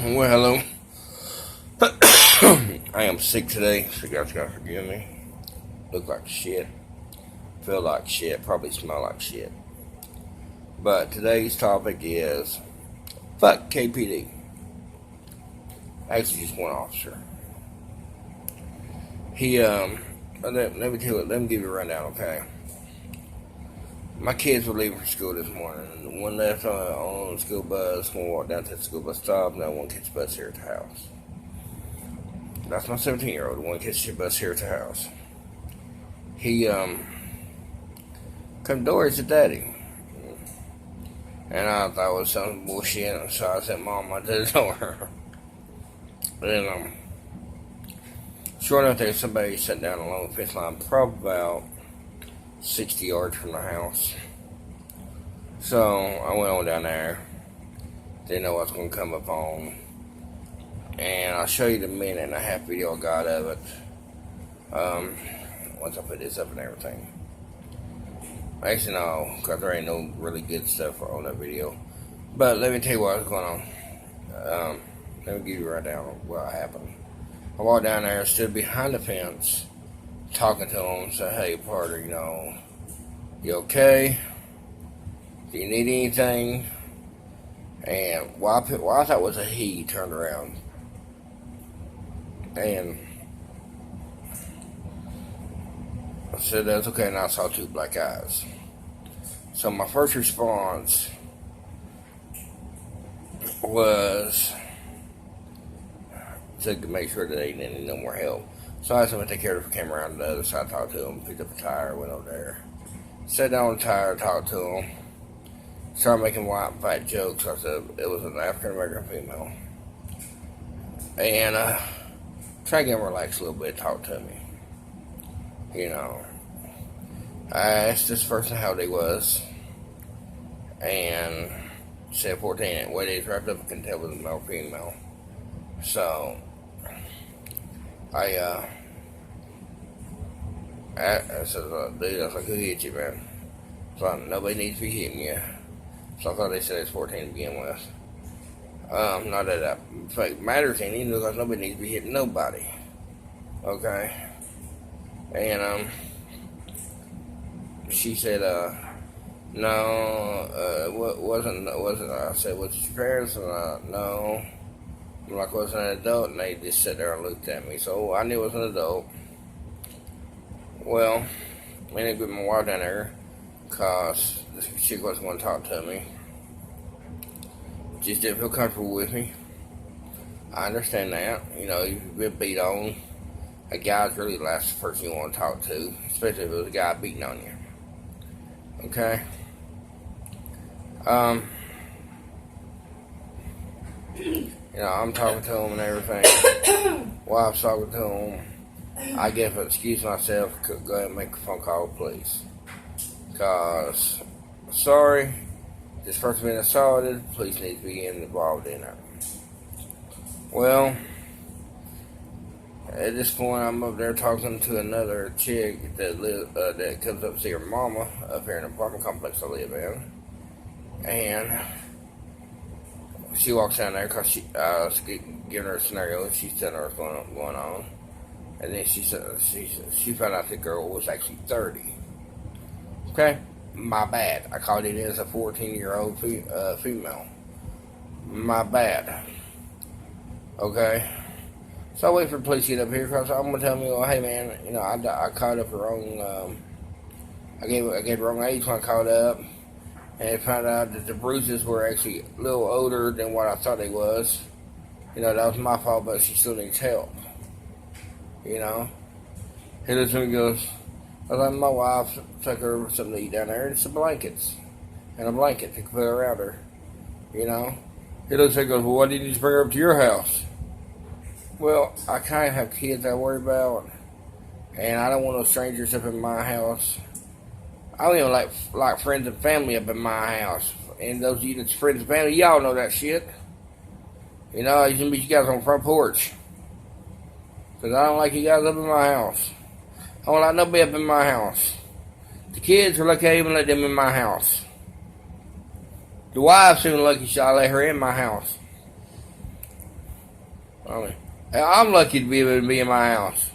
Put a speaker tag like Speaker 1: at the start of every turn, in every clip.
Speaker 1: Well, hello. I am sick today, so you guys gotta forgive me. Look like shit, feel like shit, probably smell like shit. But today's topic is fuck KPD. Actually, just one officer. Let me tell you, let me give you a rundown, okay? My kids were leaving for school this morning. One left on the school bus, one walked down to the school bus stop, and then one catch the bus here at the house. That's my 17-year-old, the one catch the bus here at the house. He, come to the door, he said, Daddy. And I thought it was some bullshit, so I said, Mom, I to the door. And, sure enough, there's somebody sitting down along the fence line, probably about 60 yards from the house. So I went on down there. Didn't know what was going to come up on. And I'll show you the minute and a half video I got of it. Once I put this up and everything. Actually, no, because there ain't no really good stuff on that video. But let me tell you what's going on. Let me give you right down what happened. I walked down there, stood behind the fence, talking to him, said, hey, Porter, you okay? Do you need anything? And what I thought was a he turned around. And I said, that's okay, and I saw two black eyes. So my first response was to make sure that they didn't need no more help. So I asked him to take care of it, came around to the other side, talked to him, picked up a tire, went over there. Sat down on the tire, talked to him. Started making white and fat jokes. I said it was an African American female. And tried to get him relaxed a little bit, talk to me. I asked this person how they was. And said 14. And the way they was wrapped up, I couldn't tell it was a male or female. So I said, dude, I was like, who hit you, man? So nobody needs to be hitting you. So I thought they said it's 14 to begin with. Not that that matters any, because nobody needs to be hitting nobody. Okay? And, she said, no, wasn't, I said, was it your parents? And, no. I'm like, was it an adult? And they just sat there and looked at me. So I knew it was an adult. Well, I ended up getting my wife down there because this chick wasn't going to talk to me. Just didn't feel comfortable with me. I understand that. You've been beat on. A guy's really the last person you want to talk to, especially if it was a guy beating on you. Okay? I'm talking to him and everything. While I'm talking to him, I get to excuse myself, go ahead and make a phone call, please. Because, sorry, this person being assaulted, police need to be involved in it. Well, at this point, I'm up there talking to another chick that comes up to see her mama up here in the apartment complex I live in. And she walks down there because I was giving her a scenario. She's telling her what's going on. And then she found out the girl was actually 30. Okay? My bad. I called it as a 14-year-old female. My bad. Okay? So I wait for the police to get up here because I'm going to tell me, well, hey, man, I called up the wrong, I gave the wrong age when I called up. And found out that the bruises were actually a little older than what I thought they was. That was my fault, but she still needs help. He looks at me and goes, I was like, my wife took her something to eat down there, and it's some blankets. And a blanket to put around her. He looks at me and goes, well, why didn't you just bring her up to your house? Well, I kind of have kids I worry about. And I don't want no strangers up in my house. I don't even like friends and family up in my house. And those of you that's friends and family, y'all know that shit. I used to meet you guys on the front porch. Because I don't like you guys up in my house. I don't like nobody up in my house. The kids are lucky I even let them in my house. The wife's even lucky I let her in my house. I mean, I'm lucky to be able to be in my house.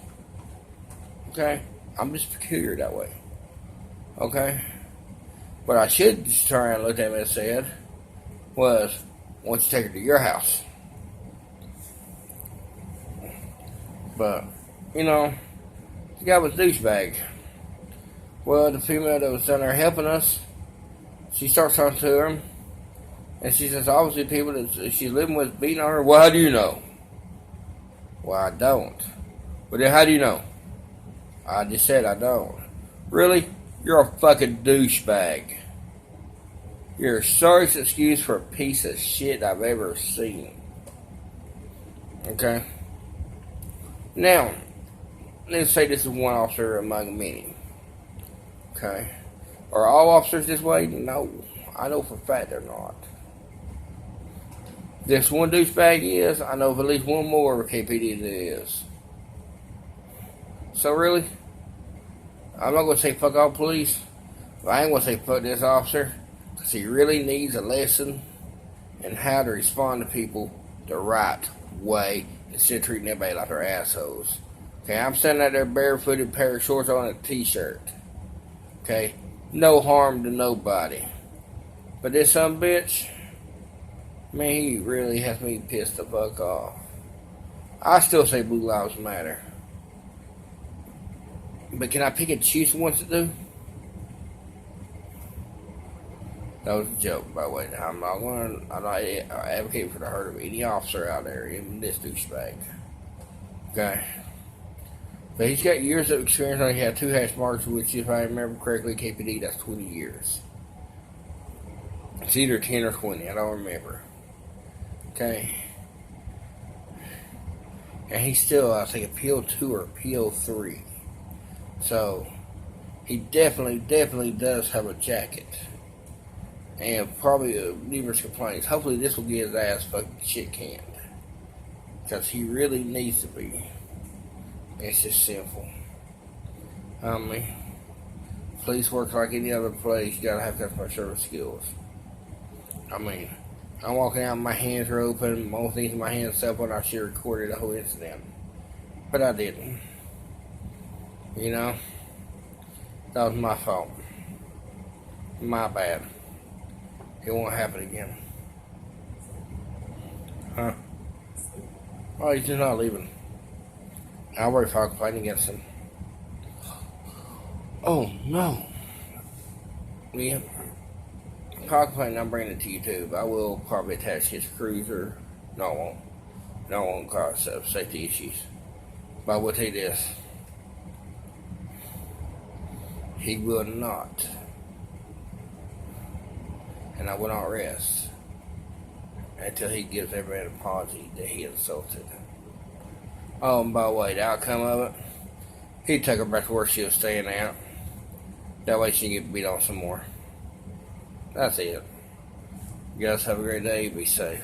Speaker 1: Okay? I'm just peculiar that way. Okay? What I should just turn around and look at him and said was, why don't you take her to your house? But, you know, the guy was a douchebag. Well, the female that was down there helping us, she starts talking to him, and she says, obviously people that she's living with beating on her. Well, how do you know? Well, I don't. Well, then how do you know? I just said I don't. Really? You're a fucking douchebag. You're the sorriest excuse for a piece of shit I've ever seen. Okay? Now, let's say this is one officer among many. Okay? Are all officers this way? No. I know for a fact they're not. This one douchebag is, I know of at least one more KPD that is. So really, I'm not going to say fuck all police, but I ain't going to say fuck this officer, because he really needs a lesson in how to respond to people the right way instead of treating everybody like they're assholes. Okay, I'm standing out there barefooted, pair of shorts on, and a t-shirt. Okay, no harm to nobody. But this son bitch, man, he really has me pissed the fuck off. I still say blue lives matter. But can I pick and choose ones to do? That was a joke, by the way. I'm not advocating for the hurt of any officer out there, even this douchebag. Okay. But he's got years of experience. He had 2 hash marks, which, if I remember correctly, KPD, that's 20 years. It's either 10 or 20, I don't remember. Okay. And he's still, I think, appeal 2 or appeal 3. So, he definitely does have a jacket. And probably numerous complaints. Hopefully this will get his ass fucking shit canned. Because he really needs to be. It's just simple. I mean, police work like any other place. You gotta have customer service skills. I mean, I'm walking out, my hands are open, most things in my hands up when I should have recorded the whole incident. But I didn't. You know? That was my fault. My bad. It won't happen again. Huh? Oh, he's just not leaving. I'll worry file fighting against him. Oh, no. Yeah. File complaint, I'm bringing it to YouTube. I will probably attach his cruiser. No, I won't. No, it won't cause safety issues. But I will tell you this. He will not. And I will not rest until he gives everybody an apology that he insulted. Oh, and by the way, the outcome of it, he'd take her back to where she was staying at. That way she can get beat on some more. That's it. You guys have a great day. Be safe.